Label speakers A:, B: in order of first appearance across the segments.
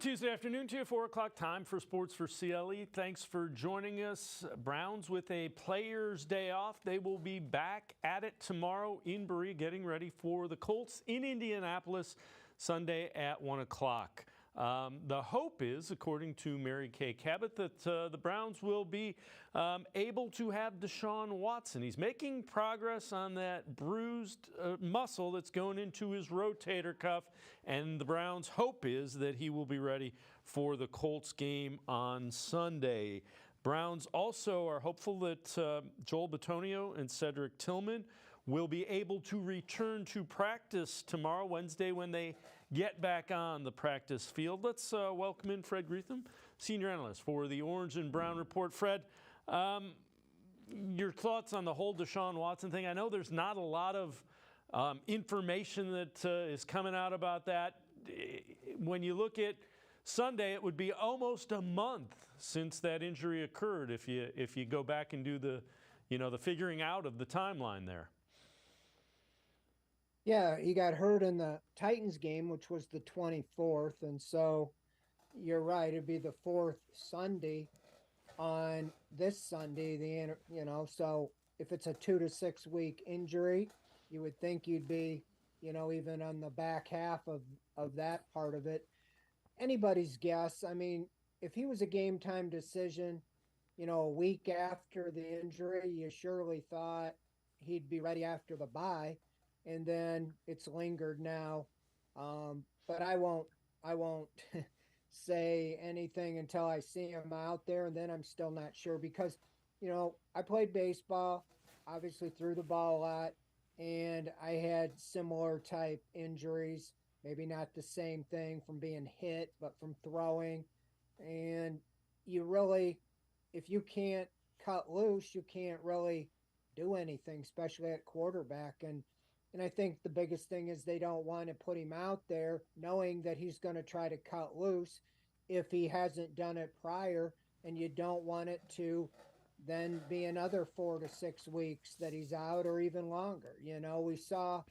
A: Good Tuesday afternoon to you, 4 o'clock time for Sports4CLE. Thanks for joining us. Browns with a player's day off. They will be back at it tomorrow in Berea, getting ready for the Colts in Indianapolis Sunday at 1 o'clock. The hope is, according to Mary Kay Cabot, that the Browns will be able to have Deshaun Watson. He's making progress on that bruised muscle that's going into his rotator cuff, and the Browns' hope is that he will be ready for the Colts game on Sunday. Browns also are hopeful that Joel Bitonio and Cedric Tillman will be able to return to practice tomorrow, Wednesday, when they get back on the practice field. Let's welcome in Fred Greetham, senior analyst for the Orange and Brown Report. Fred, your thoughts on the whole Deshaun Watson thing? I know there's not a lot of information that is coming out about that. When you look at Sunday, it would be almost a month since that injury occurred if you go back and do the figuring out of the timeline there.
B: Yeah, he got hurt in the Titans game, which was the 24th. And so you're right, it'd be the fourth Sunday on this Sunday, so if it's a 2 to 6 week injury, you would think you'd be, even on the back half of that part of it. Anybody's guess. I mean, if he was a game time decision, a week after the injury, you surely thought he'd be ready after the bye. And then it's lingered now. But I won't say anything until I see him out there, and then I'm still not sure because, I played baseball, obviously threw the ball a lot, and I had similar type injuries, maybe not the same thing from being hit, but from throwing. And you really, if you can't cut loose, you can't really do anything, especially at quarterback. And I think the biggest thing is they don't want to put him out there knowing that he's going to try to cut loose if he hasn't done it prior, and you don't want it to then be another 4 to 6 weeks that he's out or even longer. We saw,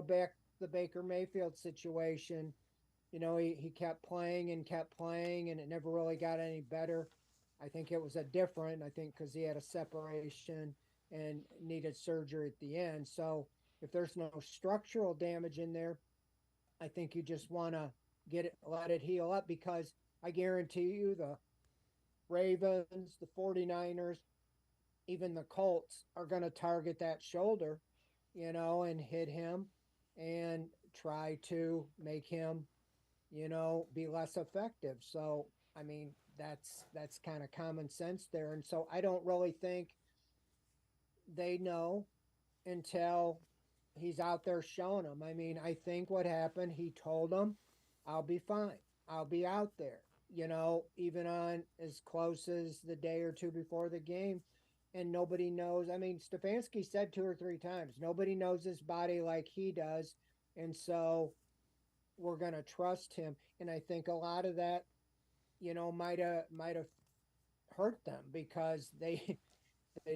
B: back the Baker Mayfield situation, he kept playing and it never really got any better. I think it was I think because he had a separation and needed surgery at the end. So if there's no structural damage in there, I think you just want to let it heal up, because I guarantee you the Ravens, the 49ers, even the Colts are going to target that shoulder, and hit him and try to make him, be less effective. So, I mean, that's kind of common sense there. And so I don't really think they know until he's out there showing them. I mean, I think what happened, he told them, I'll be fine. I'll be out there, even on as close as the day or two before the game. And nobody knows. I mean, Stefanski said 2 or 3 times, nobody knows his body like he does. And so we're going to trust him. And I think a lot of that, might have hurt them because they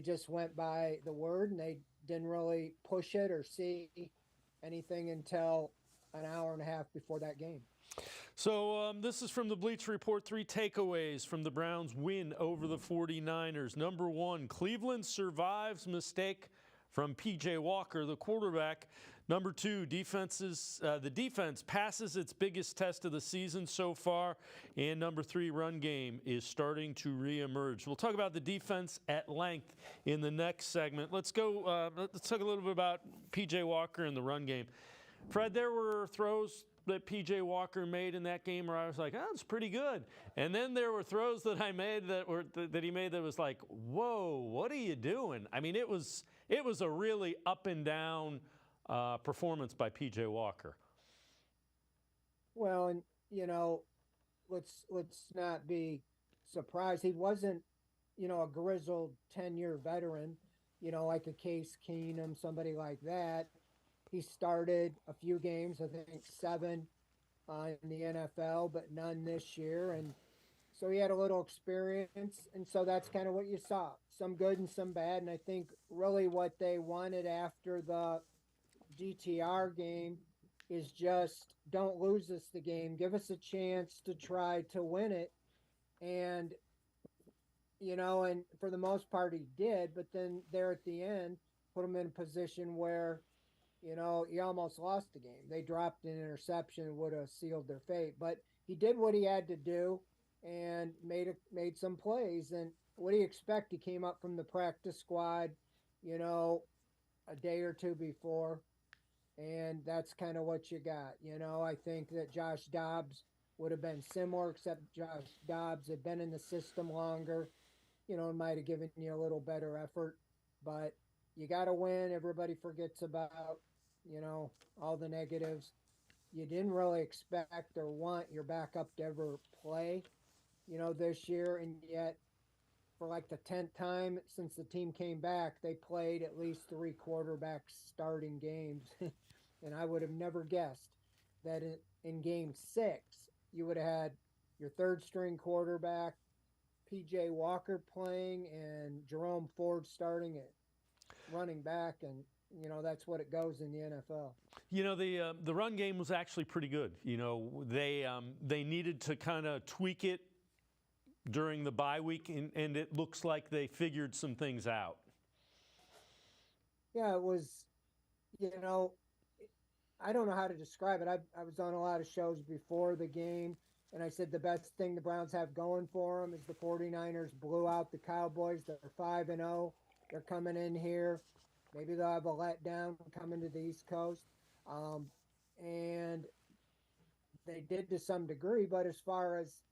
B: just went by the word and they didn't really push it or see anything until an hour and a half before that game.
A: So this is from the Bleacher Report. 3 takeaways from the Browns' win over the 49ers. Number 1, Cleveland survives mistake from P.J. Walker, the quarterback. Number 2, the defense passes its biggest test of the season so far. And number 3, run game is starting to reemerge. We'll talk about the defense at length in the next segment. Let's go. Let's talk a little bit about P.J. Walker and the run game. Fred, there were throws that P.J. Walker made in that game where I was like, oh, that's pretty good. And then there were throws that I made that he made that was like, whoa, what are you doing? I mean, it was a really up and down performance by P.J. Walker.
B: Well, and let's not be surprised. He wasn't, a grizzled 10-year veteran, like a Case Keenum, somebody like that. He started a few games, I think 7 in the NFL, but none this year. And so he had a little experience. And so that's kind of what you saw, some good and some bad. And I think really what they wanted after the GTR game is just don't lose us the game. Give us a chance to try to win it. And, and for the most part he did, but then there at the end, put him in a position where, he almost lost the game. They dropped an interception, would have sealed their fate. But he did what he had to do and made some plays. And what do you expect? He came up from the practice squad, a day or two before, and that's kind of what you got. I think that Josh Dobbs would have been similar, except Josh Dobbs had been in the system longer. It might have given you a little better effort, but you got to win. Everybody forgets about, all the negatives. You didn't really expect or want your backup to ever play, this year, and yet for like the 10th time since the team came back, they played at least 3 quarterbacks starting games. And I would have never guessed that in game 6, you would have had your third string quarterback, PJ Walker, playing and Jerome Ford starting at running back. And, that's what it goes in the NFL.
A: The run game was actually pretty good. They needed to kind of tweak it during the bye week, and it looks like they figured some things out.
B: Yeah, it was, I don't know how to describe it. I was on a lot of shows before the game, and I said the best thing the Browns have going for them is the 49ers blew out the Cowboys. They're 5-0. They're coming in here. Maybe they'll have a letdown coming to the East Coast. And they did to some degree, but as far as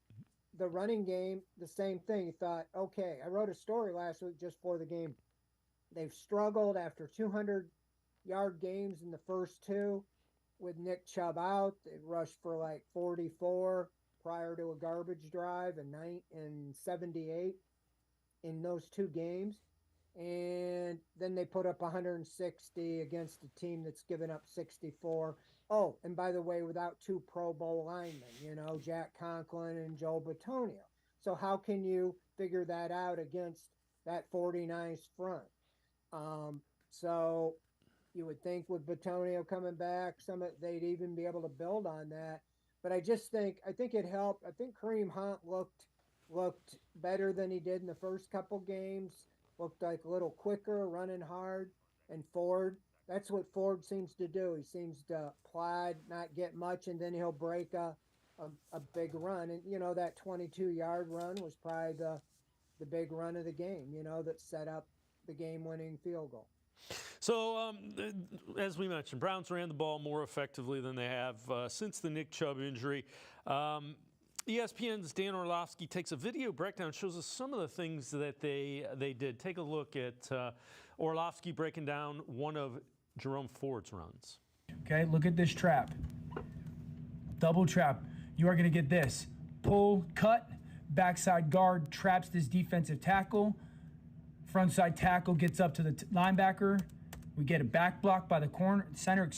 B: the running game, the same thing. You thought, okay, I wrote a story last week just for the game. They've struggled after 200-yard games in the first 2 with Nick Chubb out. They rushed for like 44 prior to a garbage drive and 78 in those 2 games. And then they put up 160 against a team that's given up 64. Oh, and by the way, without 2 Pro Bowl linemen, Jack Conklin and Joe Bitonio. So how can you figure that out against that 49ers front? So you would think with Bitonio coming back, they'd even be able to build on that. But I think it helped. I think Kareem Hunt looked better than he did in the first couple games. Looked like a little quicker, running hard. And Ford, that's what Ford seems to do. He seems to plod, not get much, and then he'll break a big run. And, that 22-yard run was probably the big run of the game, that set up the game-winning field goal.
A: So, as we mentioned, Browns ran the ball more effectively than they have since the Nick Chubb injury. ESPN's Dan Orlovsky takes a video breakdown, shows us some of the things that they did. Take a look at Orlovsky breaking down one of Jerome Ford's runs.
C: Okay, look at this trap. Double trap. You are going to get this. Pull, cut, backside guard traps this defensive tackle. Frontside tackle gets up to the linebacker. We get a back block by the center.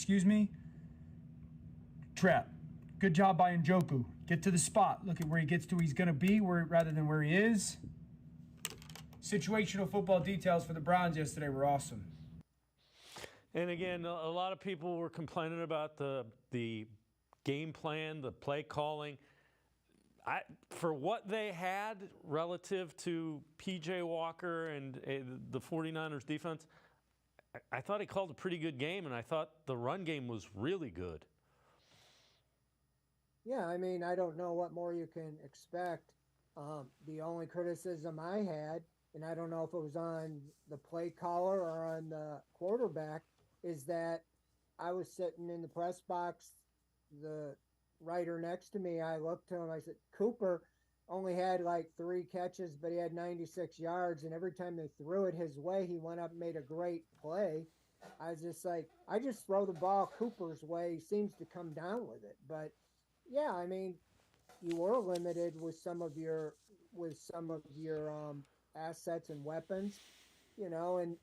C: Trap. Good job by Njoku. Get to the spot. Look at where he gets to. He's going to be rather than where he is. Situational football details for the Browns yesterday were awesome.
A: And again, a lot of people were complaining about the game plan, the play calling. For what they had relative to P.J. Walker and the 49ers defense, I thought he called a pretty good game, and I thought the run game was really good.
B: Yeah, I don't know what more you can expect. The only criticism I had, and I don't know if it was on the play caller or on the quarterback, is that I was sitting in the press box, the writer next to me, I looked to him, I said, Cooper only had like 3 catches, but he had 96 yards, and every time they threw it his way, he went up and made a great play. I was just like, I just throw the ball Cooper's way. He seems to come down with it. But yeah, you were limited with some of your assets and weapons, and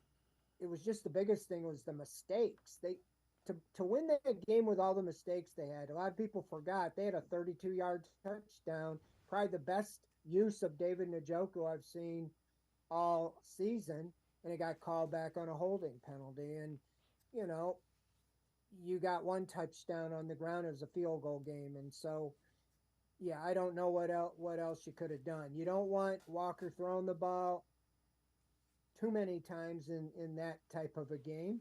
B: it was just the biggest thing was the mistakes. To win that game with all the mistakes they had, a lot of people forgot they had a 32-yard touchdown, probably the best use of David Njoku I've seen all season, and it got called back on a holding penalty. And, you got one touchdown on the ground. It was a field goal game. And so, yeah, I don't know what else you could have done. You don't want Walker throwing the ball too many times in that type of a game.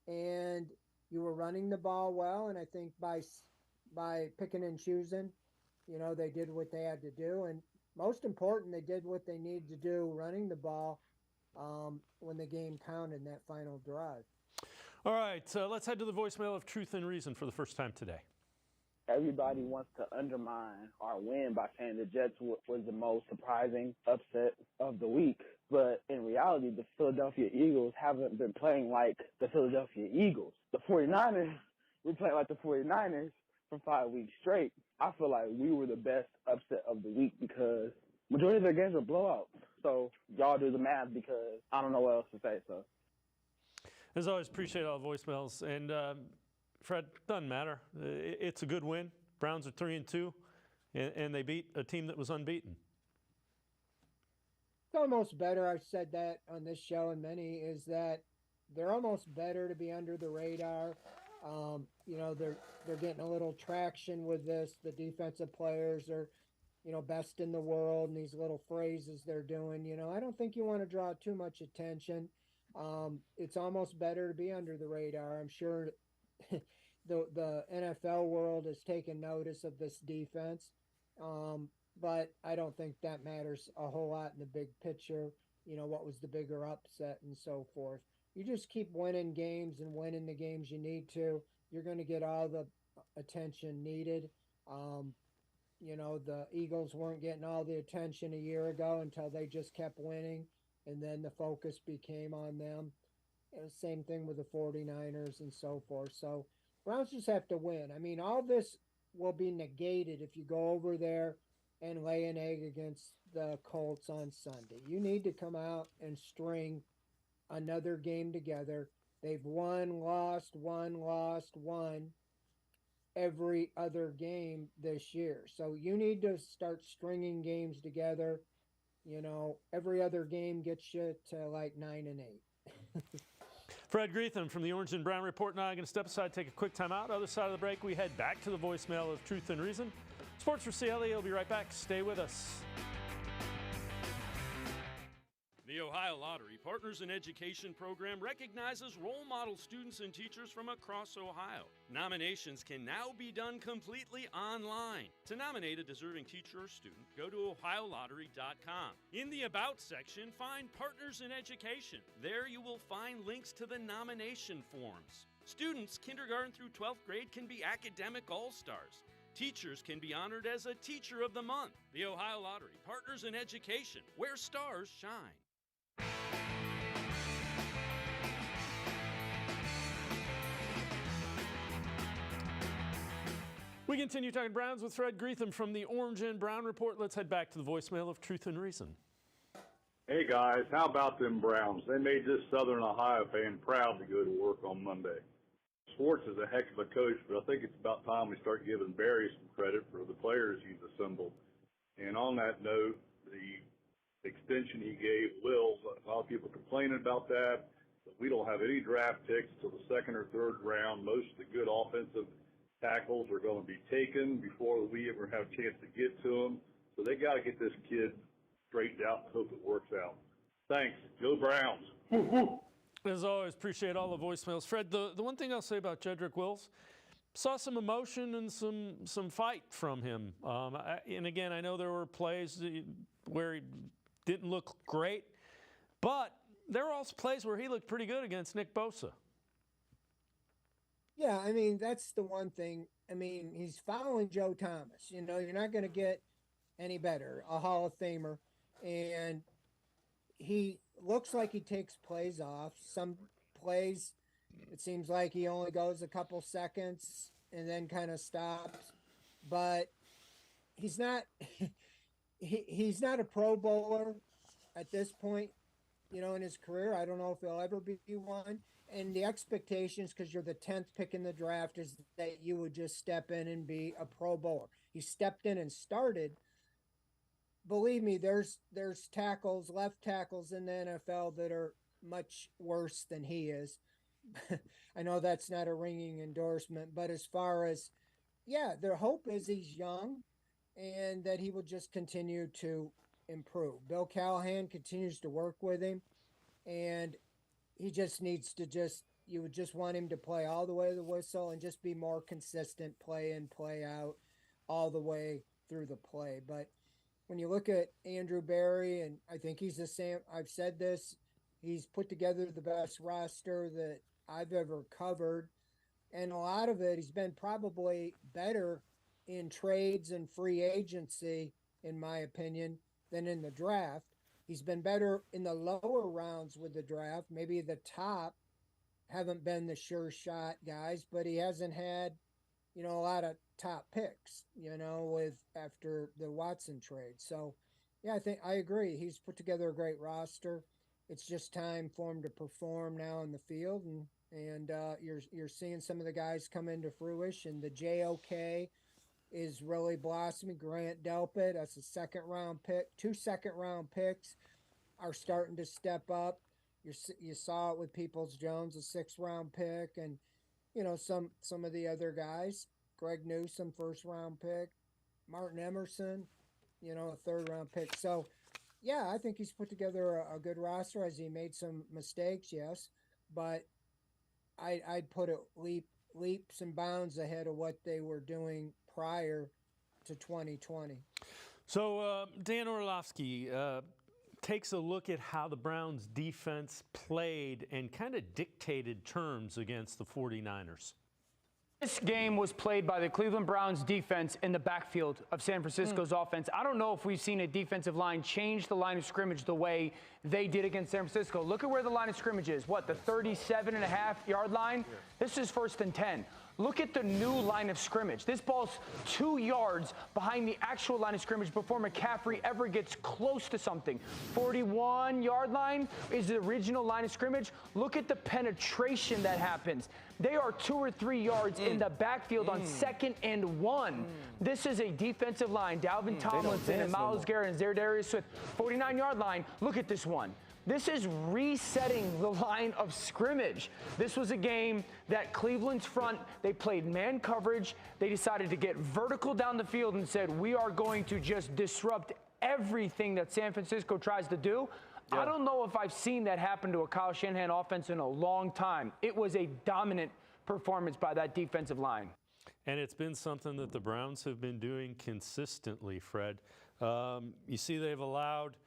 B: And you were running the ball well. And I think by picking and choosing, they did what they had to do. And most important, they did what they needed to do running the ball when the game counted in that final drive.
A: All right, let's head to the voicemail of Truth and Reason for the first time today.
D: Everybody wants to undermine our win by saying the Jets was the most surprising upset of the week. But in reality, the Philadelphia Eagles haven't been playing like the Philadelphia Eagles. The 49ers were playing like the 49ers for 5 weeks straight. I feel like we were the best upset of the week because majority of their games were blowouts. So y'all do the math because I don't know what else to say. So,
A: as always, appreciate all the voicemails. And Fred, doesn't matter. It's a good win. Browns are 3-2, and they beat a team that was unbeaten.
B: It's almost better. I've said that on this show and many, is that they're almost better to be under the radar. They're getting a little traction with this. The defensive players are, best in the world, and these little phrases they're doing. I don't think you want to draw too much attention. It's almost better to be under the radar. I'm sure the NFL world has taken notice of this defense. But I don't think that matters a whole lot in the big picture. What was the bigger upset and so forth. You just keep winning games and winning the games you need to. You're going to get all the attention needed. The Eagles weren't getting all the attention a year ago until they just kept winning, and then the focus became on them. And same thing with the 49ers and so forth. So Browns just have to win. I mean, all this will be negated if you go over there and lay an egg against the Colts on Sunday. You need to come out and string another game together. They've won, lost every other game this year. So you need to start stringing games together. Every other game gets you to like 9-8.
A: Fred Greetham from the Orange and Brown Report. Now I'm going to step aside, take a quick time out. Other side of the break, we head back to the voicemail of Truth and Reason. Sports4CLE will be right back. Stay with us. The Ohio Lottery Partners in Education program recognizes role model students and teachers from across Ohio. Nominations can now be done completely online. To nominate a deserving teacher or student, go to ohiolottery.com. In the About section, find Partners in Education. There you will find links to the nomination forms. Students kindergarten through 12th grade can be academic all-stars. Teachers can be honored as a Teacher of the Month. The Ohio Lottery Partners in Education, where stars shine. We continue talking Browns with Fred Greetham from the Orange and Brown Report. Let's head back to the voicemail of Truth and Reason.
E: Hey, guys, how about them Browns? They made this Southern Ohio fan proud to go to work on Monday. Schwartz is a heck of a coach, but I think it's about time we start giving Barry some credit for the players he's assembled. And on that note, the extension he gave Will, a lot of people complaining about that, but we don't have any draft picks till the second or third round. Most of the good offensive tackles are going to be taken before we ever have a chance to get to them. So they got to get this kid straightened out and hope it works out. Thanks. Go Browns. Woo-hoo.
A: As always, appreciate all the voicemails. Fred, the one thing I'll say about Jedrick Wills, saw some emotion and some fight from him. And again, I know there were plays where he didn't look great, but there were also plays where he looked pretty good against Nick Bosa.
B: Yeah, I mean, that's the one thing. I mean, he's following Joe Thomas. You're not going to get any better, a Hall of Famer. And he looks like he takes plays off. Some plays, it seems like he only goes a couple seconds and then kind of stops. But he's not he's not a Pro Bowler at this point, in his career. I don't know if he'll ever be one. And the expectations, because you're the 10th pick in the draft, is that you would just step in and be a Pro Bowler. He stepped in and started. Believe me, there's left tackles in the NFL that are much worse than he is. I know that's not a ringing endorsement, but as far as, yeah, their hope is he's young and that he will just continue to improve. Bill Callahan continues to work with him, and he just needs to you would just want him to play all the way to the whistle and just be more consistent, play in, play out, all the way through the play. But when you look at Andrew Berry, and I think he's the same, I've said this, he's put together the best roster that I've ever covered. And a lot of it, he's been probably better in trades and free agency, in my opinion, than in the draft. He's been better in the lower rounds with the draft. Maybe the top haven't been the sure shot guys, but he hasn't had, a lot of top picks, with after the Watson trade. So, yeah, I think I agree. He's put together a great roster. It's just time for him to perform now in the field, and you're seeing some of the guys come into fruition. The JOK is really blossoming. Grant Delpit, that's a second-round pick. 2 second-round picks are starting to step up. You saw it with Peoples-Jones, a 6th-round pick, and some of the other guys. Greg Newsome, 1st-round pick. Martin Emerson, a 3rd-round pick. So, yeah, I think he's put together a good roster. Has he made some mistakes? Yes, but I'd put it leaps and bounds ahead of what they were doing prior to 2020.
A: So Dan Orlovsky takes a look at how the Browns defense played and kind of dictated terms against the 49ers.
C: This game was played by the Cleveland Browns defense in the backfield of San Francisco's offense. I don't know if we've seen a defensive line change the line of scrimmage the way they did against San Francisco. Look at where the line of scrimmage is. What, the 37.5-yard line? This is 1st and 10. Look at the new line of scrimmage. This ball's 2 yards behind the actual line of scrimmage before McCaffrey ever gets close to something. 41-yard line is the original line of scrimmage. Look at the penetration that happens. They are 2 or 3 yards in the backfield on 2nd and 1. This is a defensive line. Dalvin Tomlinson and Myles Garrett and Za'Darius Smith. 49-yard line. Look at this one. This is resetting the line of scrimmage. This was a game that Cleveland's front, they played man coverage. They decided to get vertical down the field and said, we are going to just disrupt everything that San Francisco tries to do. Yeah. I don't know if I've seen that happen to a Kyle Shanahan offense in a long time. It was a dominant performance by that defensive line.
A: And it's been something that the Browns have been doing consistently, Fred. You see they've allowed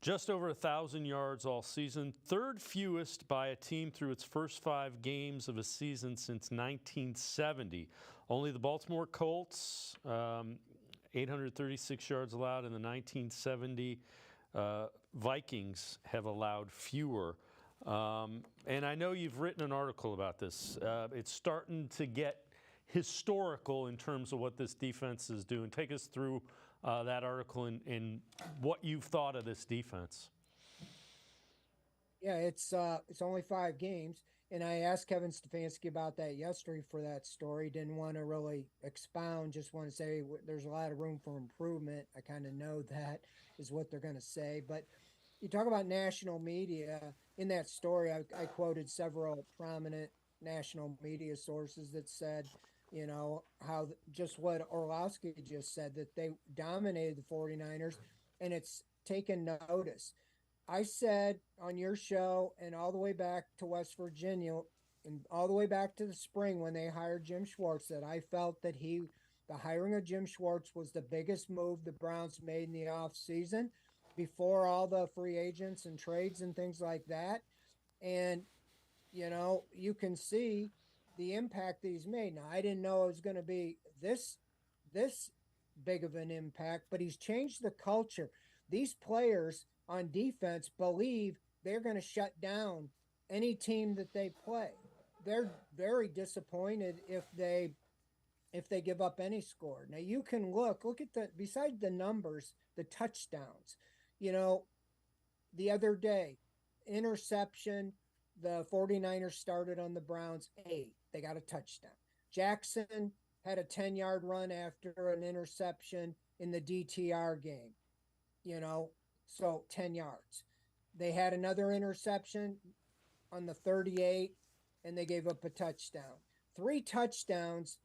A: just over 1,000 yards all season, 3rd fewest by a team through its first 5 games of a season since 1970. Only the Baltimore Colts, 836 yards allowed, and the 1970 Vikings have allowed fewer. And I know you've written an article about this. It's starting to get historical in terms of what this defense is doing. Take us through that article and what you've thought of this defense.
B: Yeah, it's only 5 games, and I asked Kevin Stefanski about that yesterday for that story. Didn't want to really expound, just want to say there's a lot of room for improvement. I kind of know that is what they're going to say. But you talk about national media. In that story, I quoted several prominent national media sources that said, how just what Orlovsky just said, that they dominated the 49ers, and it's taken notice. I said on your show and all the way back to West Virginia and all the way back to the spring when they hired Jim Schwartz that I felt that the hiring of Jim Schwartz was the biggest move the Browns made in the offseason before all the free agents and trades and things like that. And, you can see the impact that he's made. Now, I didn't know it was going to be this big of an impact, but he's changed the culture. These players on defense believe they're going to shut down any team that they play. They're very disappointed if they give up any score. Now you can look at besides the numbers, the touchdowns. The other day, interception, the 49ers started on the Browns 8. They got a touchdown. Jackson had a 10-yard run after an interception in the DTR game, so 10 yards. They had another interception on the 38 and they gave up a touchdown. 3 touchdowns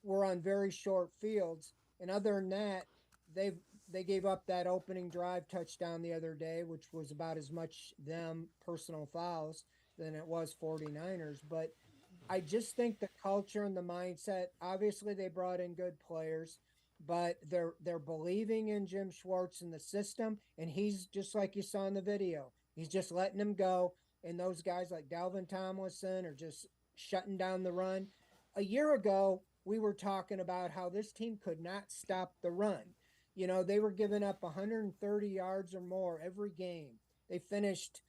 B: were on very short fields, and other than that, they gave up that opening drive touchdown the other day, which was about as much them personal fouls than it was 49ers. But I just think the culture and the mindset, obviously they brought in good players, but they're believing in Jim Schwartz and the system, and he's just like you saw in the video. He's just letting them go, and those guys like Dalvin Tomlinson are just shutting down the run. A year ago, we were talking about how this team could not stop the run. You know, they were giving up 130 yards or more every game. They finished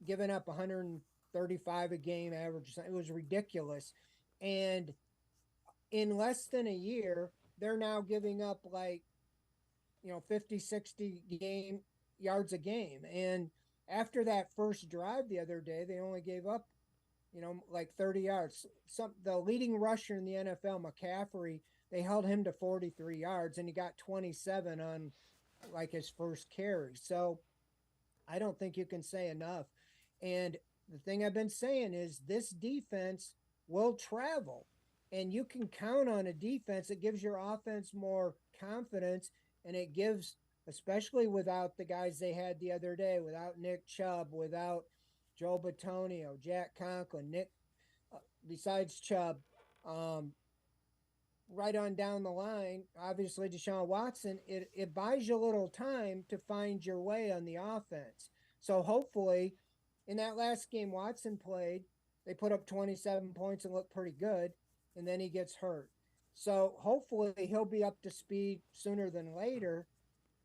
B: giving up 135 a game average. It was ridiculous. And in less than a year, they're now giving up 50, 60 yards a game. And after that first drive the other day, they only gave up, 30 yards. The leading rusher in the NFL, McCaffrey, they held him to 43 yards, and he got 27 on his first carry. So I don't think you can say enough. And the thing I've been saying is this defense will travel, and you can count on a defense that gives your offense more confidence, and it gives, especially without the guys they had the other day, without Nick Chubb, without Joe Bitonio, Jack Conklin, besides Chubb, right on down the line, obviously Deshaun Watson, it buys you a little time to find your way on the offense. So hopefully in that last game Watson played, they put up 27 points and looked pretty good, and then he gets hurt. So hopefully he'll be up to speed sooner than later.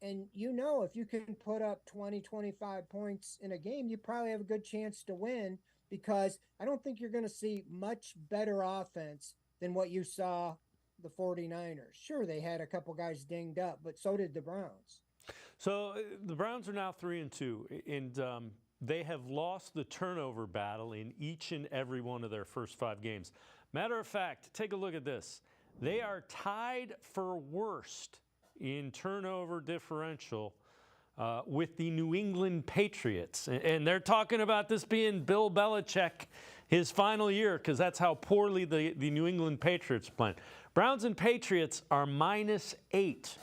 B: And if you can put up 20, 25 points in a game, you probably have a good chance to win, because I don't think you're going to see much better offense than what you saw the 49ers. Sure, they had a couple guys dinged up, but so did the Browns.
A: So the Browns are now 3-2, and they have lost the turnover battle in each and every one of their first 5 games. Matter of fact, take a look at this. They are tied for worst in turnover differential with the New England Patriots. And they're talking about this being Bill Belichick, his final year, because that's how poorly the New England Patriots are playing. Browns and Patriots are -8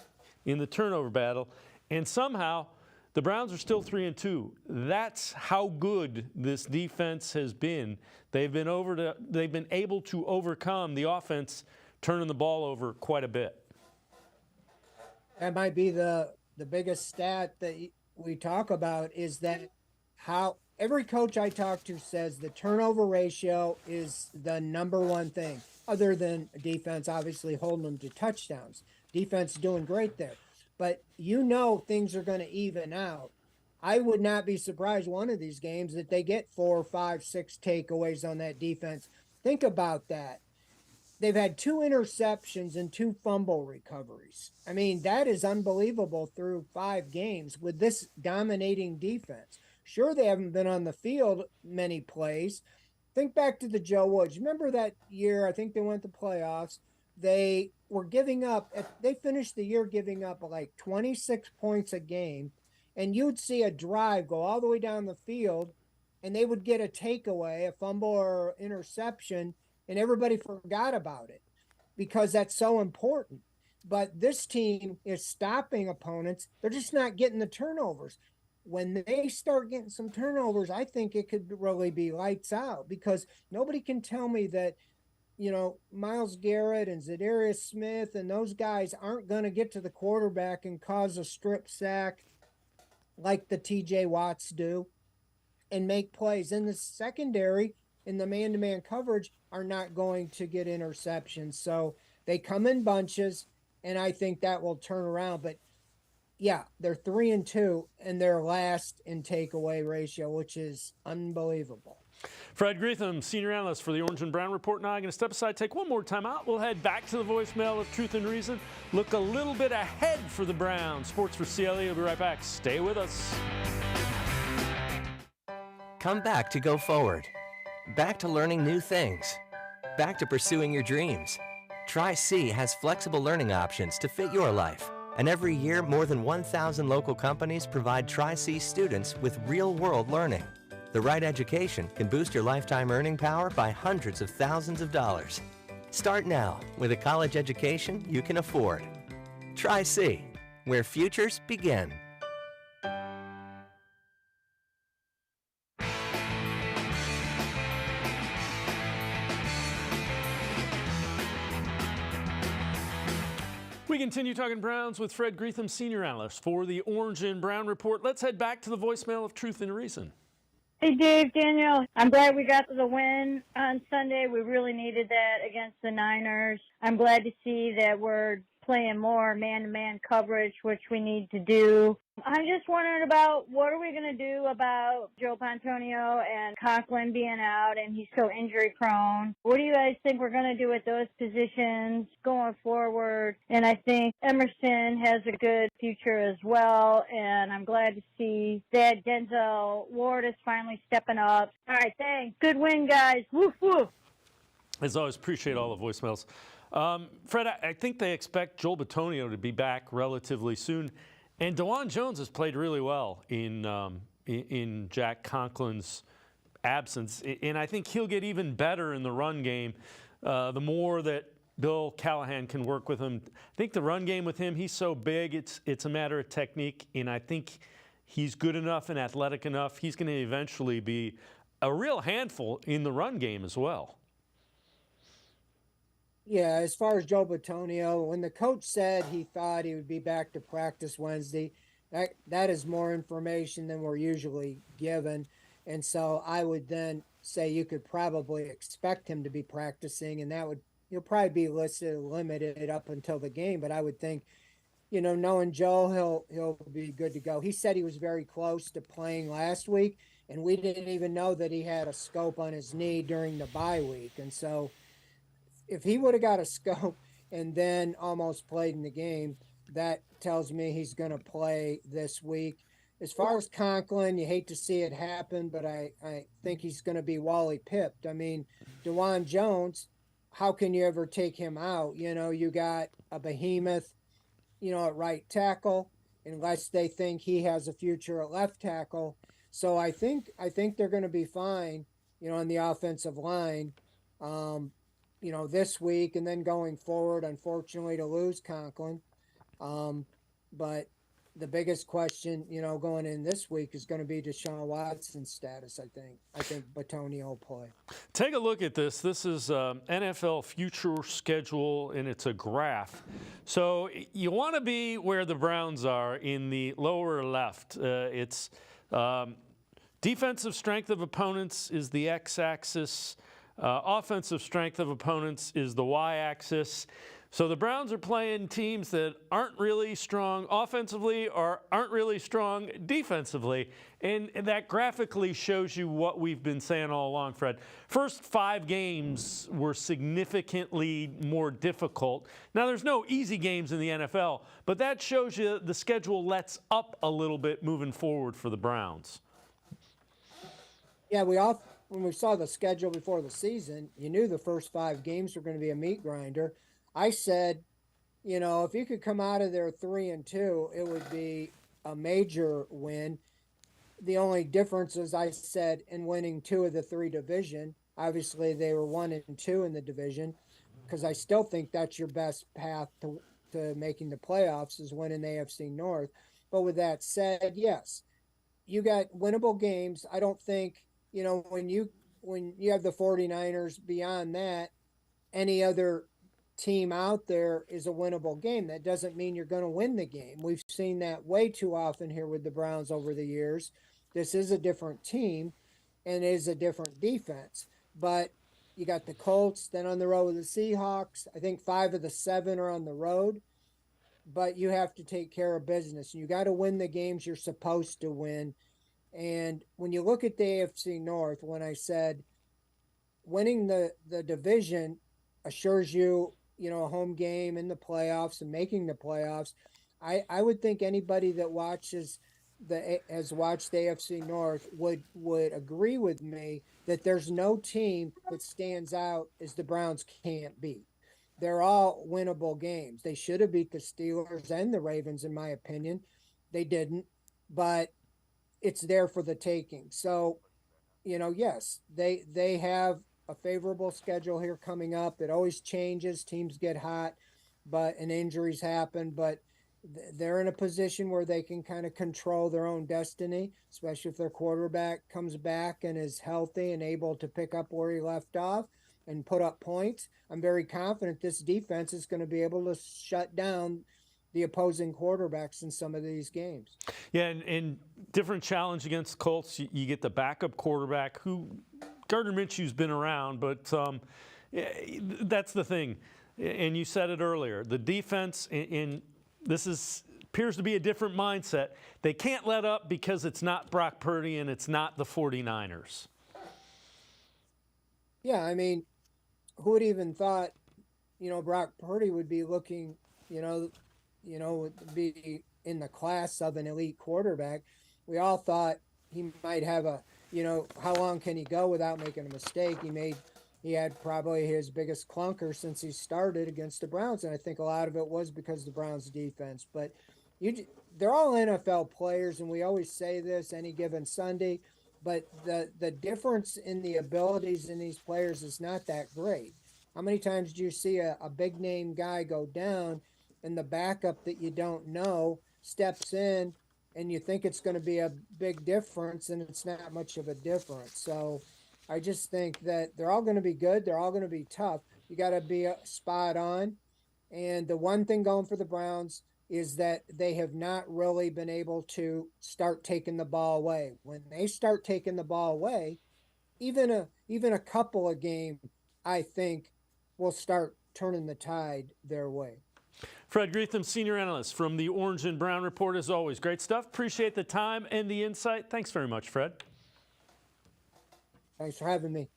A: in the turnover battle, and somehow the Browns are still 3-2. That's how good this defense has been. They've been able to overcome the offense turning the ball over quite a bit.
B: That might be the biggest stat that we talk about, is that how every coach I talk to says the turnover ratio is the number one thing, other than defense obviously holding them to touchdowns. Defense doing great there. But things are going to even out. I would not be surprised one of these games that they get 4, 5, 6 takeaways on that defense. Think about that. They've had 2 interceptions and 2 fumble recoveries. I mean, that is unbelievable through 5 games with this dominating defense. Sure, they haven't been on the field many plays. Think back to the Joe Woods. Remember that year, I think they went to playoffs. They were giving up, they finished the year giving up 26 points a game, and you'd see a drive go all the way down the field, and they would get a takeaway, a fumble or interception, and everybody forgot about it because that's so important. But this team is stopping opponents. They're just not getting the turnovers. When they start getting some turnovers, I think it could really be lights out, because nobody can tell me that, Myles Garrett and Zadarius Smith and those guys aren't going to get to the quarterback and cause a strip sack like the TJ Watts do and make plays. In the secondary, in the man-to-man coverage, are not going to get interceptions. So they come in bunches, and I think that will turn around. But yeah, they're 3-2, and they're last in takeaway ratio, which is unbelievable.
A: Fred Greetham, senior analyst for the Orange and Brown Report. Now I'm going to step aside, take one more time out. We'll head back to the voicemail of Truth and Reason, look a little bit ahead for the Browns. Sports4CLE will be right back. Stay with us.
F: Come back to go forward. Back to learning new things. Back to pursuing your dreams. Tri-C has flexible learning options to fit your life. And every year, more than 1,000 local companies provide Tri-C students with real-world learning. The right education can boost your lifetime earning power by hundreds of thousands of dollars. Start now with a college education you can afford. Try C, where futures begin.
A: We continue talking Browns with Fred Greetham, senior analyst for the Orange and Brown Report. Let's head back to the voicemail of Truth and Reason.
G: Hey, Dave, Daniel. I'm glad we got the win on Sunday. We really needed that against the Niners. I'm glad to see that we're playing more man-to-man coverage, which we need to do. I'm just wondering about what are we going to do about Joe Pontonio and Conklin being out, and he's so injury-prone. What do you guys think we're going to do with those positions going forward? And I think Emerson has a good future as well, and I'm glad to see that Denzel Ward is finally stepping up. All right, thanks. Good win, guys. Woof, woof.
A: As always, appreciate all the voicemails. Fred, I think they expect Joel Bitonio to be back relatively soon. And DeJuan Jones has played really well in Jack Conklin's absence. And I think he'll get even better in the run game the more that Bill Callahan can work with him. I think the run game with him, he's so big, it's a matter of technique. And I think he's good enough and athletic enough. He's going to eventually be a real handful in the run game as well.
B: Yeah, as far as Joe Bitonio, when the coach said he thought he would be back to practice Wednesday, that is more information than we're usually given. And so I would then say you could probably expect him to be practicing, and he'll probably be limited up until the game. But I would think, knowing Joe, he'll be good to go. He said he was very close to playing last week, and we didn't even know that he had a scope on his knee during the bye week. And so if he would have got a scope and then almost played in the game, that tells me he's going to play this week. As far as Conklin, you hate to see it happen, but I think he's going to be Wally pipped. I mean, DeJuan Jones, how can you ever take him out? You got a behemoth, at right tackle, unless they think he has a future at left tackle. So I think they're going to be fine, on the offensive line. This week and then going forward, unfortunately, to lose Conklin. But the biggest question, going in this week is going to be Deshaun Watson's status, I think. I think Bitonio will play.
A: Take a look at this. This is NFL future schedule, and it's a graph. So you want to be where the Browns are in the lower left. It's defensive strength of opponents is the x-axis. Offensive strength of opponents is the y-axis. So the Browns are playing teams that aren't really strong offensively or aren't really strong defensively. And that graphically shows you what we've been saying all along, Fred. First 5 games were significantly more difficult. Now, there's no easy games in the NFL, but that shows you the schedule lets up a little bit moving forward for the Browns.
B: Yeah, when we saw the schedule before the season, you knew the first 5 games were going to be a meat grinder. I said, if you could come out of there 3-2, it would be a major win. The only difference is I said in winning 2 of the 3 division. Obviously, they were 1-2 in the division, because I still think that's your best path to making the playoffs is winning AFC North. But with that said, yes, you got winnable games. I don't think, when you have the 49ers, beyond that, any other team out there is a winnable game. That doesn't mean you're going to win the game. We've seen that way too often here with the Browns over the years. This is a different team and it is a different defense. But you got the Colts, then on the road with the Seahawks. I think 5 of the 7 are on the road. But you have to take care of business. You got to win the games you're supposed to win. And when you look at the AFC North, when I said winning the division assures you, a home game in the playoffs and making the playoffs, I would think anybody that has watched the AFC North would agree with me that there's no team that stands out as the Browns can't beat. They're all winnable games. They should have beat the Steelers and the Ravens, in my opinion. They didn't, but it's there for the taking. So yes, they have a favorable schedule here coming up. It always changes. Teams get hot, and injuries happen, but they're in a position where they can kind of control their own destiny, especially if their quarterback comes back and is healthy and able to pick up where he left off and put up points. I'm very confident this defense is going to be able to shut down the opposing quarterbacks in some of these games.
A: Yeah, and different challenge against the Colts. You get the backup quarterback who Gardner Minshew's been around, but that's the thing. And you said it earlier. The defense, and this appears to be a different mindset. They can't let up because it's not Brock Purdy and it's not the 49ers.
B: Yeah, I mean, who would even thought, Brock Purdy would be looking, would be in the class of an elite quarterback. We all thought he might have how long can he go without making a mistake? He had probably his biggest clunker since he started against the Browns, and I think a lot of it was because of the Browns' defense. But they're all NFL players, and we always say this any given Sunday, but the difference in the abilities in these players is not that great. How many times do you see a big-name guy go down and the backup that you don't know steps in and you think it's going to be a big difference, and it's not much of a difference? So I just think that they're all going to be good. They're all going to be tough. You got to be spot on. And the one thing going for the Browns is that they have not really been able to start taking the ball away. When they start taking the ball away, even a couple of games, I think, will start turning the tide their way.
A: Fred Greetham, senior analyst from the Orange and Brown Report, as always. Great stuff. Appreciate the time and the insight. Thanks very much, Fred.
B: Thanks for having me.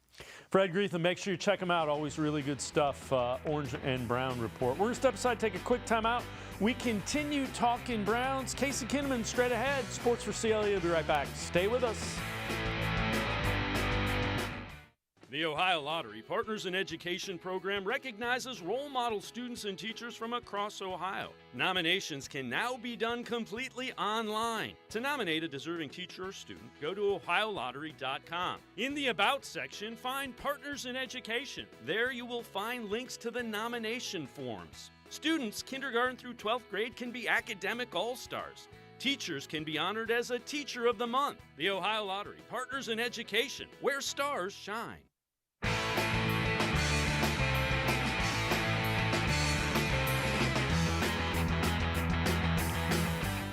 A: Fred Greetham, make sure you check him out. Always really good stuff. Orange and Brown Report. We're going to step aside, take a quick time out. We continue talking Browns. Casey Kinnamon straight ahead. Sports4CLE will be right back. Stay with us. The Ohio Lottery Partners in Education program recognizes role model students and teachers from across Ohio. Nominations can now be done completely online. To nominate a deserving teacher or student, go to ohiolottery.com. In the About section, find Partners in Education. There you will find links to the nomination forms. Students kindergarten through 12th grade can be academic all-stars. Teachers can be honored as a Teacher of the Month. The Ohio Lottery Partners in Education, where stars shine.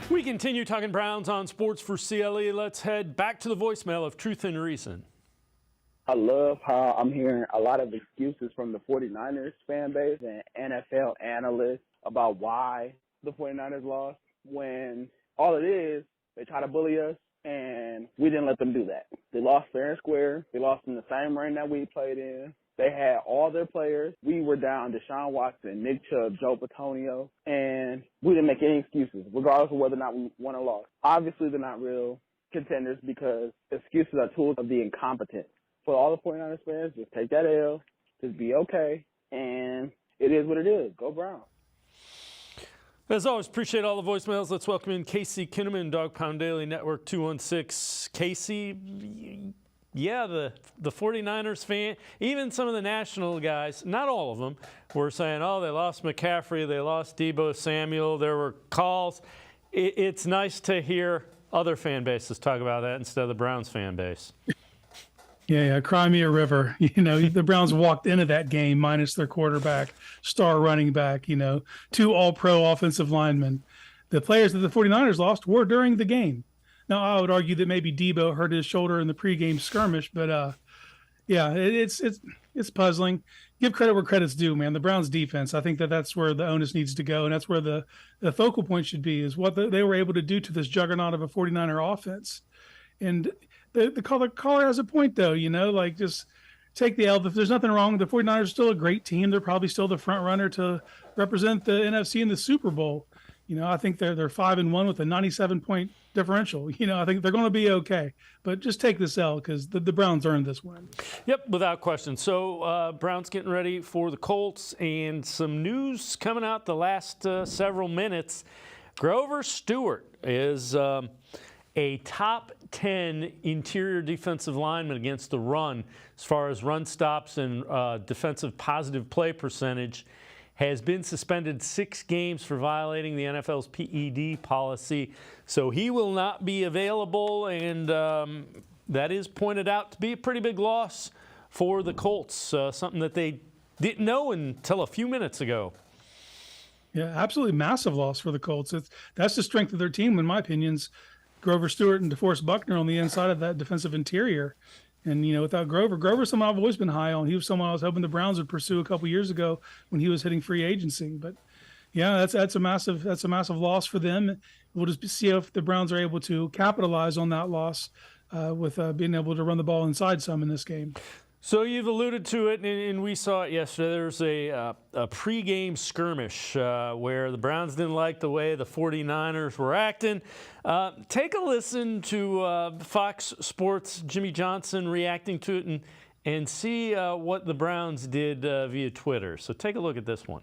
A: We continue talking Browns on Sports4CLE. Let's head back to the voicemail of Truth and Reason.
D: I love how I'm hearing a lot of excuses from the 49ers fan base and NFL analysts about why the 49ers lost, when all it is, they try to bully us, and we didn't let them do that. They lost fair and square. They lost in the same rain that we played in. They had all their players. We were down Deshaun Watson, Nick Chubb, Joe Patonio, and we didn't make any excuses, regardless of whether or not we won or lost. Obviously, they're not real contenders because excuses are tools of the incompetent. For all the 49ers fans, just take that L, just be okay, and it is what it is. Go Browns.
A: As always, appreciate all the voicemails. Let's welcome in Casey Kinnamon, Dog Pound Daily Network 216. Casey, yeah, the 49ers fan, even some of the national guys, not all of them, were saying, oh, they lost McCaffrey, they lost Deebo Samuel, there were calls. It's nice to hear other fan bases talk about that instead of the Browns fan base.
H: Yeah, cry me a river. The Browns walked into that game minus their quarterback, star running back, 2 all-pro offensive linemen. The players that the 49ers lost were during the game. Now, I would argue that maybe Deebo hurt his shoulder in the pregame skirmish, but it's puzzling. Give credit where credit's due, man. The Browns defense, I think that's where the onus needs to go, and that's where the focal point should be, is what they were able to do to this juggernaut of a 49er offense. And the caller has a point, though, just take the L. If there's nothing wrong, the 49ers are still a great team. They're probably still the front runner to represent the NFC in the Super Bowl. I think they're 5-1 with a 97-point differential. I think they're going to be okay. But just take this L because the Browns earned this win.
A: Yep, without question. So Browns getting ready for the Colts, and some news coming out the last several minutes. Grover Stewart is a top 10 interior defensive lineman against the run as far as run stops and defensive positive play percentage, has been suspended 6 games for violating the NFL's PED policy. So he will not be available, and that is pointed out to be a pretty big loss for the Colts, something that they didn't know until a few minutes ago.
H: Yeah, absolutely massive loss for the Colts. That's the strength of their team, in my opinion. Grover Stewart and DeForest Buckner on the inside of that defensive interior. And, without Grover's someone I've always been high on. He was someone I was hoping the Browns would pursue a couple years ago when he was hitting free agency. But, yeah, that's a massive loss for them. We'll just see if the Browns are able to capitalize on that loss with being able to run the ball inside some in this game.
A: So you've alluded to it, and we saw it yesterday. There's a pregame skirmish where the Browns didn't like the way the 49ers were acting. Take a listen to Fox Sports' Jimmy Johnson reacting to it and see what the Browns did via Twitter. So take a look at this one.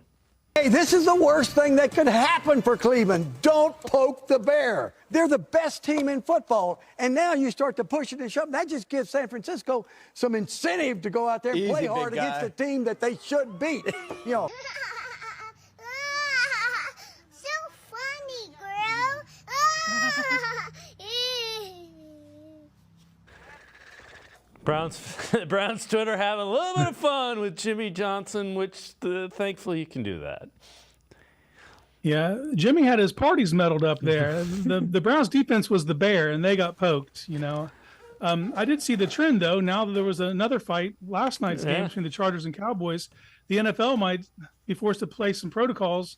I: Hey, this is the worst thing that could happen for Cleveland. Don't poke the bear. They're the best team in football, and now you start to push it and shove. That just gives San Francisco some incentive to go out there and play hard against the team that they should beat.
J: So funny, girl.
A: Browns Twitter having a little bit of fun with Jimmy Johnson, which thancfully you can do that.
H: Yeah, Jimmy had his parties meddled up there. The Browns defense was the bear, and they got poked, I did see the trend, though. Now that there was another fight last night's game between the Chargers and Cowboys, the NFL might be forced to place some protocols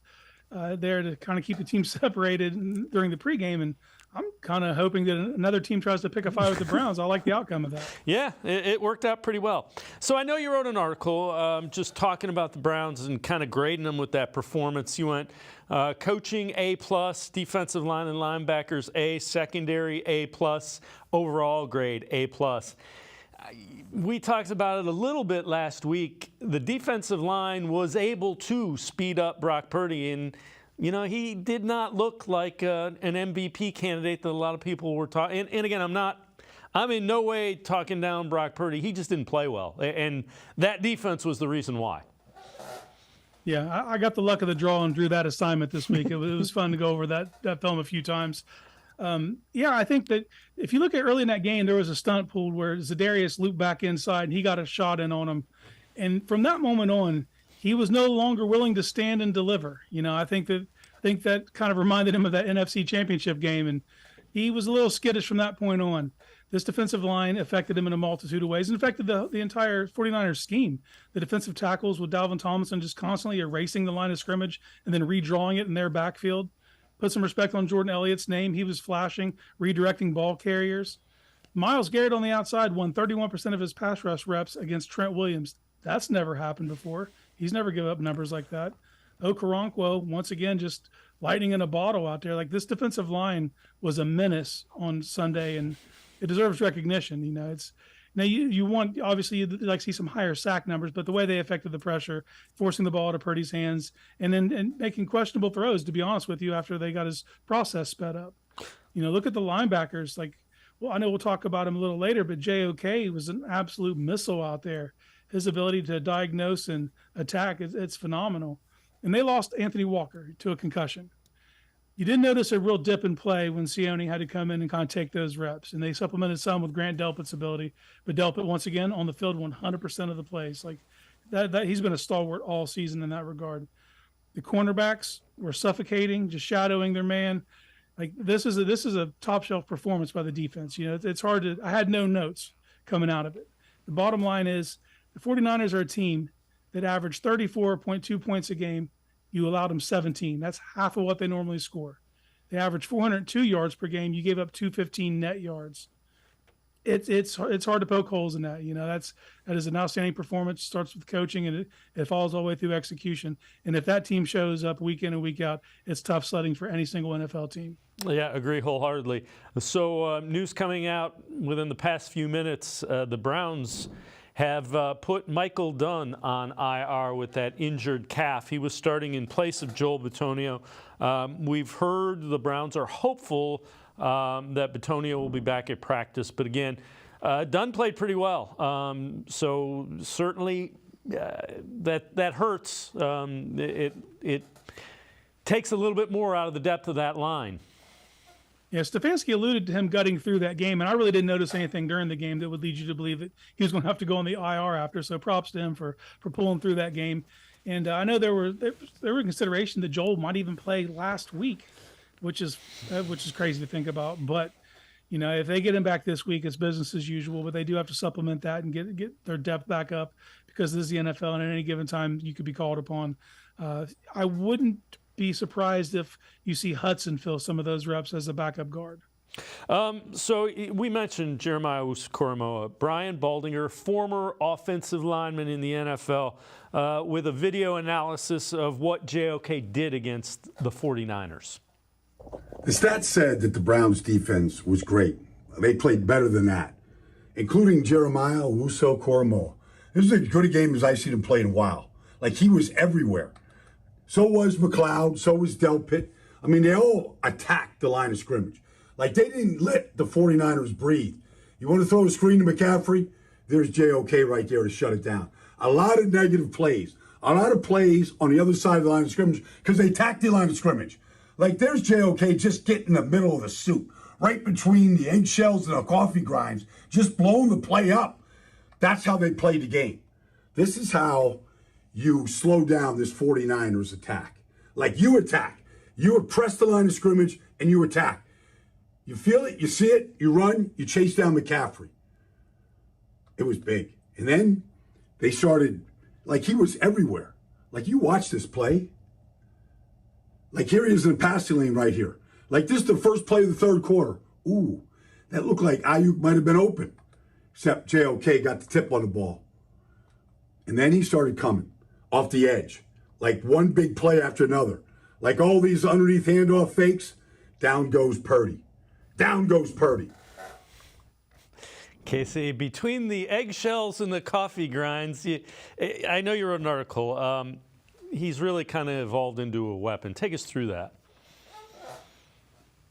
H: there to kind of keep the team separated during the pregame, and I'm kind of hoping that another team tries to pick a fight with the Browns. I like the outcome of that.
A: Yeah, it worked out pretty well. So I know you wrote an article just talking about the Browns and kind of grading them with that performance. You went coaching A+, defensive line and linebackers A, secondary A+, overall grade A+. We talked about it a little bit last week. The defensive line was able to speed up Brock Purdy, and he did not look like an MVP candidate that a lot of people were talking. And again, I'm in no way talking down Brock Purdy. He just didn't play well, and that defense was the reason why.
H: Yeah, I got the luck of the draw and drew that assignment this week. It was fun to go over that film a few times. I think that if you look at early in that game, there was a stunt pulled where Zadarius looped back inside and he got a shot in on him. And from that moment on, he was no longer willing to stand and deliver. I think that kind of reminded him of that NFC Championship game, and he was a little skittish from that point on. This defensive line affected him in a multitude of ways and affected the entire 49ers scheme. The defensive tackles with Dalvin Tomlinson just constantly erasing the line of scrimmage and then redrawing it in their backfield. Put some respect on Jordan Elliott's name. He was flashing, redirecting ball carriers. Myles Garrett on the outside won 31% of his pass rush reps against Trent Williams. That's never happened before. He's never given up numbers like that. Owusu-Koramoah, once again, just lightning in a bottle out there. Like, this defensive line was a menace on Sunday, and it deserves recognition. You want, obviously, you'd like to see some higher sack numbers, but the way they affected the pressure, forcing the ball to Purdy's hands, and making questionable throws, to be honest with you, after they got his process sped up. Look at the linebackers. I know we'll talk about him a little later, but JOK was an absolute missile out there. His ability to diagnose and attack, it's phenomenal. And they lost Anthony Walker to a concussion. You did notice a real dip in play when Sione had to come in and kind of take those reps. And they supplemented some with Grant Delpit's ability. But Delpit, once again, on the field 100% of the plays. Like that he's been a stalwart all season in that regard. The cornerbacks were suffocating, just shadowing their man. Like, this is a top-shelf performance by the defense. It's hard to – I had no notes coming out of it. The bottom line is the 49ers are a team that averaged 34.2 points a game. You allowed them 17. That's half of what they normally score. They averaged 402 yards per game. You gave up 215 net yards. It's hard to poke holes in that. That is an outstanding performance. Starts with coaching, and it falls all the way through execution. And if that team shows up week in and week out, it's tough sledding for any single NFL team.
A: Yeah, agree wholeheartedly. So news coming out within the past few minutes, the Browns have put Michael Dunn on IR with that injured calf. He was starting in place of Joel Bitonio. We've heard the Browns are hopeful that Bitonio will be back at practice. But again, Dunn played pretty well. So certainly that hurts. It takes a little bit more out of the depth of that line.
H: Yeah, Stefanski alluded to him gutting through that game, and I really didn't notice anything during the game that would lead you to believe that he was going to have to go on the IR after. So props to him for pulling through that game. And I know there were consideration that Joel might even play last week, which is crazy to think about. But you know, if they get him back this week, it's business as usual. But they do have to supplement that and get their depth back up, because this is the NFL, and at any given time you could be called upon. I wouldn't be surprised if you see Hudson fill some of those reps as a backup guard.
A: So we mentioned Jeremiah Owusu-Koramoah, Brian Baldinger, former offensive lineman in the NFL, with a video analysis of what JOK did against the 49ers.
J: The stats said that the Browns' defense was great. They played better than that, including Jeremiah Owusu-Koramoah. This is as good a game as I've seen him play in a while. Like, he was everywhere. So was McLeod, so was Delpit. I mean, they all attacked the line of scrimmage. Like, they didn't let the 49ers breathe. You want to throw a screen to McCaffrey? There's JOK right there to shut it down. A lot of negative plays. A lot of plays on the other side of the line of scrimmage because they attacked the line of scrimmage. Like, there's JOK just getting in the middle of the soup, right between the eggshells and the coffee grinds, just blowing the play up. That's how they played the game. This is how you slow down this 49ers attack. Like, you attack. You press the line of scrimmage and you attack. You feel it, you see it, you run, you chase down McCaffrey. It was big. And then they started, like, he was everywhere. Like, you watch this play. Like, here he is in the passing lane right here. Like, this is the first play of the third quarter. Ooh, that looked like Ayuk might have been open. Except JOK got the tip on the ball. And then he started coming off the edge. Like, one big play after another. Like, all these underneath handoff fakes, down goes Purdy. Down goes Purdy.
A: Casey, between the eggshells and the coffee grinds, I know you wrote an article. He's really kind of evolved into a weapon. Take us through that.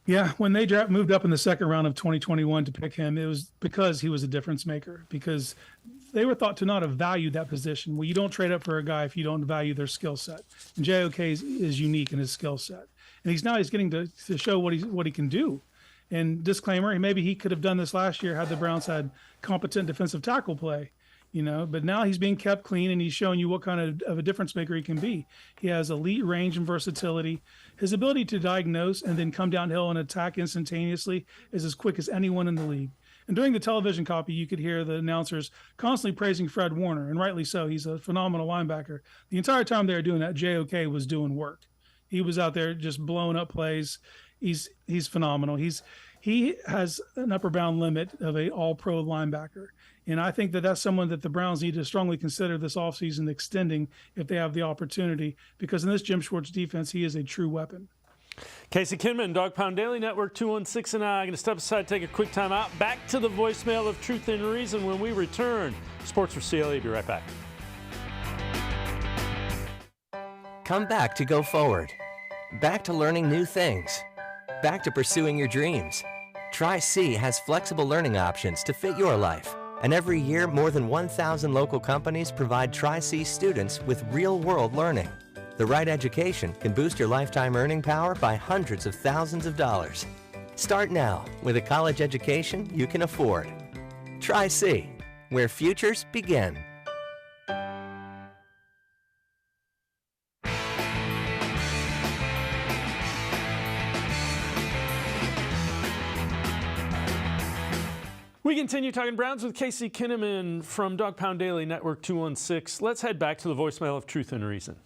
H: Yeah, when they moved up in the second round of 2021 to pick him, it was because he was a difference maker, because they were thought to not have valued that position. Well, you don't trade up for a guy if you don't value their skill set. And JOK is unique in his skill set. And he's getting to show what he can do. And disclaimer, maybe he could have done this last year had the Browns had competent defensive tackle play. You know, but now he's being kept clean, and he's showing you what kind of a difference maker he can be. He has elite range and versatility. His ability to diagnose and then come downhill and attack instantaneously is as quick as anyone in the league. And during the television copy, you could hear the announcers constantly praising Fred Warner, and rightly so. He's a phenomenal linebacker. The entire time they were doing that, JOK was doing work. He was out there just blowing up plays. He's phenomenal. He has an upper bound limit of a all-pro linebacker. And I think that's someone that the Browns need to strongly consider this offseason extending if they have the opportunity, because in this Jim Schwartz defense, he is a true weapon.
A: Casey Kinnamon, Dog Pound Daily Network 216, and I'm going to step aside, take a quick time out. Back to the voicemail of Truth and Reason when we return. Sports for CLE. Be right back.
F: Come back to go forward. Back to learning new things. Back to pursuing your dreams. Tri-C has flexible learning options to fit your life. And every year, more than 1,000 local companies provide Tri-C students with real-world learning. The right education can boost your lifetime earning power by hundreds of thousands of dollars. Start now with a college education you can afford. Tri-C, where futures begin.
A: We continue talking Browns with Casey Kinnamon from Dog Pound Daily Network 216. Let's head back to the voicemail of Truth and Reason.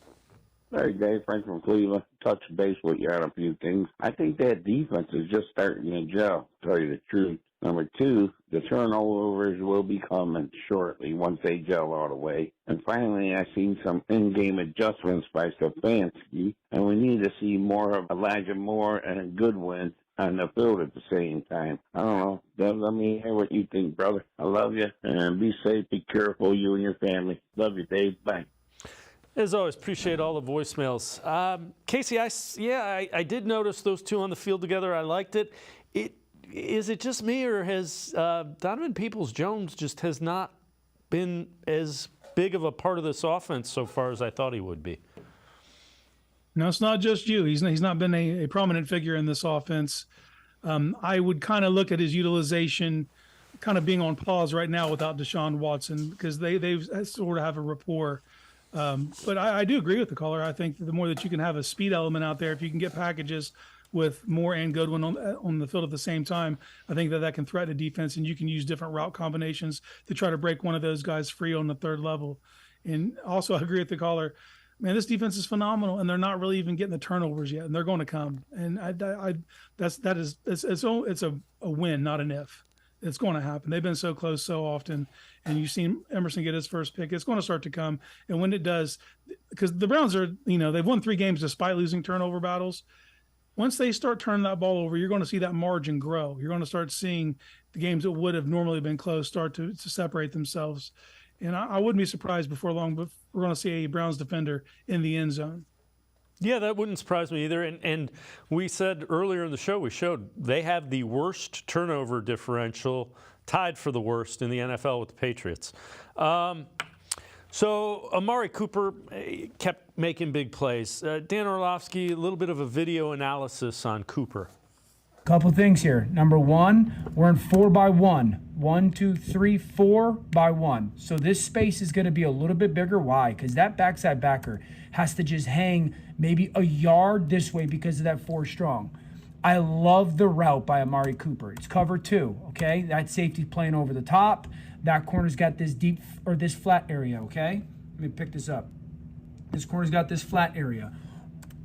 K: Hey, Dave, Frank from Cleveland. Touch base with you on a few things. I think that defense is just starting to gel, to tell you the truth. Number two, the turnovers will be coming shortly once they gel all the way. And finally, I've seen some in-game adjustments by Stefanski, and we need to see more of Elijah Moore and Goodwin on the field at the same time. I don't know. Let me hear what you think, brother. I love you, and be safe, be careful, you and your family. Love you, Dave. Bye.
A: As always, appreciate all the voicemails. Casey, I did notice those two on the field together. I liked it. Is it just me, or has Donovan Peoples-Jones just has not been as big of a part of this offense so far as I thought he would be?
H: No, it's not just you. He's not been a prominent figure in this offense. I would kind of look at his utilization kind of being on pause right now without Deshaun Watson, because they sort of have a rapport. But I do agree with the caller. I think the more that you can have a speed element out there, if you can get packages with Moore and Goodwin on the field at the same time, I think that can threaten a defense, and you can use different route combinations to try to break one of those guys free on the third level. And also, I agree with the caller. Man, this defense is phenomenal, and they're not really even getting the turnovers yet, and they're going to come. And it's a win, not an if. It's going to happen. They've been so close so often, and you've seen Emerson get his first pick. It's going to start to come, and when it does, because the Browns are, they've won 3 games despite losing turnover battles. Once they start turning that ball over, you're going to see that margin grow. You're going to start seeing the games that would have normally been close start to separate themselves. And I wouldn't be surprised before long, but we're going to see a Browns defender in the end zone.
A: Yeah, that wouldn't surprise me either. And we said earlier in the show, we showed they have the worst turnover differential, tied for the worst in the NFL with the Patriots. So Amari Cooper kept making big plays. Dan Orlovsky, a little bit of a video analysis on Cooper.
C: Couple things here. Number one, we're in 4x1. 1, 2, 3, 4x1. So this space is going to be a little bit bigger. Why? Because that backside backer has to just hang maybe a yard this way because of that 4 strong. I love the route by Amari Cooper. It's cover 2, okay? That safety's playing over the top. That corner's got this deep or this flat area, okay? Let me pick this up. This corner's got this flat area.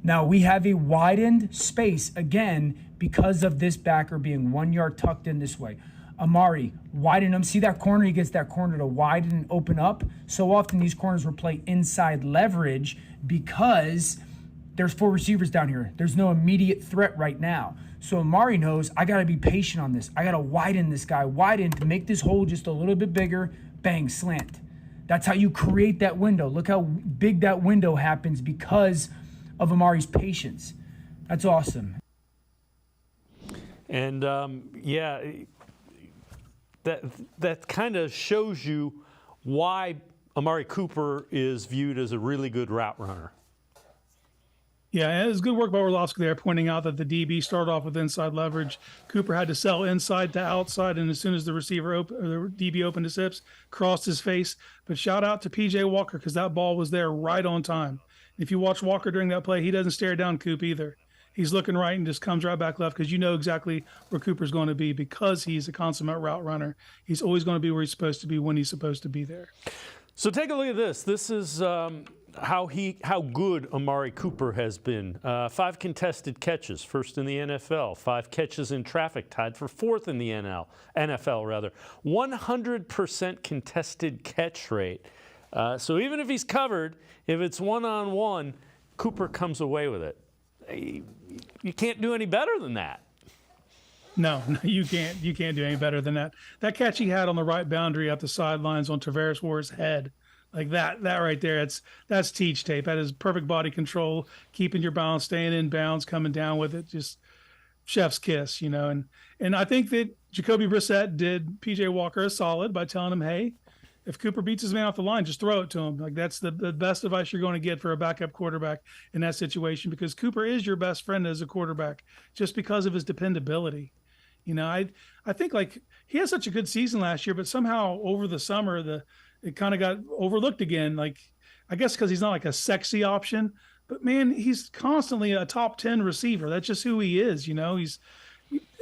C: Now we have a widened space again because of this backer being 1 yard tucked in this way. Amari, widen him. See that corner? He gets that corner to widen and open up. So often these corners will play inside leverage because there's 4 receivers down here. There's no immediate threat right now. So Amari knows I got to be patient on this. I got to widen this guy, widen to make this hole just a little bit bigger. Bang, slant. That's how you create that window. Look how big that window happens because of Amari's patience. That's awesome.
A: And that kind of shows you why Amari Cooper is viewed as a really good route runner.
H: Yeah, it was good work by Orlovsky there, pointing out that the DB started off with inside leverage. Cooper had to sell inside to outside, and as soon as the DB opened his hips, crossed his face. But shout out to P.J. Walker, because that ball was there right on time. If you watch Walker during that play, he doesn't stare down Coop either. He's looking right and just comes right back left, because you know exactly where Cooper's going to be because he's a consummate route runner. He's always going to be where he's supposed to be when he's supposed to be there.
A: So take a look at this. This is how good Amari Cooper has been. 5 contested catches, first in the NFL. 5 catches in traffic, tied for 4th in the NFL. 100% contested catch rate. So even if he's covered, if it's one-on-one, Cooper comes away with it. You can't do any better than that.
H: No, you can't. You can't do any better than that. That catch he had on the right boundary up the sidelines on Tavares Ward's head, like that right there, that's teach tape. That is perfect body control, keeping your balance, staying in bounds, coming down with it, just chef's kiss, And I think that Jacoby Brissett did P.J. Walker a solid by telling him, hey, if Cooper beats his man off the line, just throw it to him. Like, that's the best advice you're going to get for a backup quarterback in that situation, because Cooper is your best friend as a quarterback just because of his dependability. I think like he had such a good season last year, but somehow over the summer, it kind of got overlooked again. Like, I guess because he's not like a sexy option, but man, he's constantly a top 10 receiver. That's just who he is.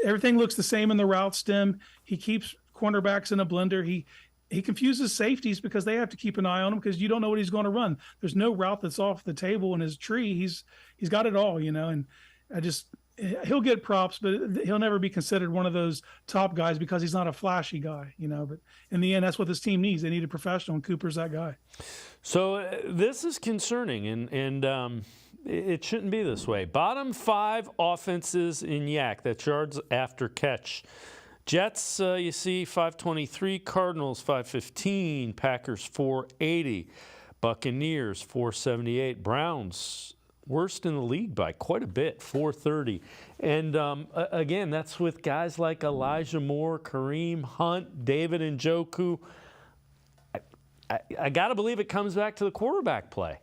H: Everything looks the same in the route stem. He keeps cornerbacks in a blender. He confuses safeties because they have to keep an eye on him because you don't know what he's going to run. There's no route that's off the table in his tree. He's got it all, and he'll get props, but he'll never be considered one of those top guys because he's not a flashy guy, but in the end, that's what this team needs. They need a professional, and Cooper's that guy.
A: So this is concerning, and it shouldn't be this way. Bottom 5 offenses in YAC, that's yards after catch. Jets, you see, 523, Cardinals, 515, Packers, 480, Buccaneers, 478, Browns, worst in the league by quite a bit, 430. And again, that's with guys like Elijah Moore, Kareem Hunt, David Njoku. I got to believe it comes back to the quarterback play.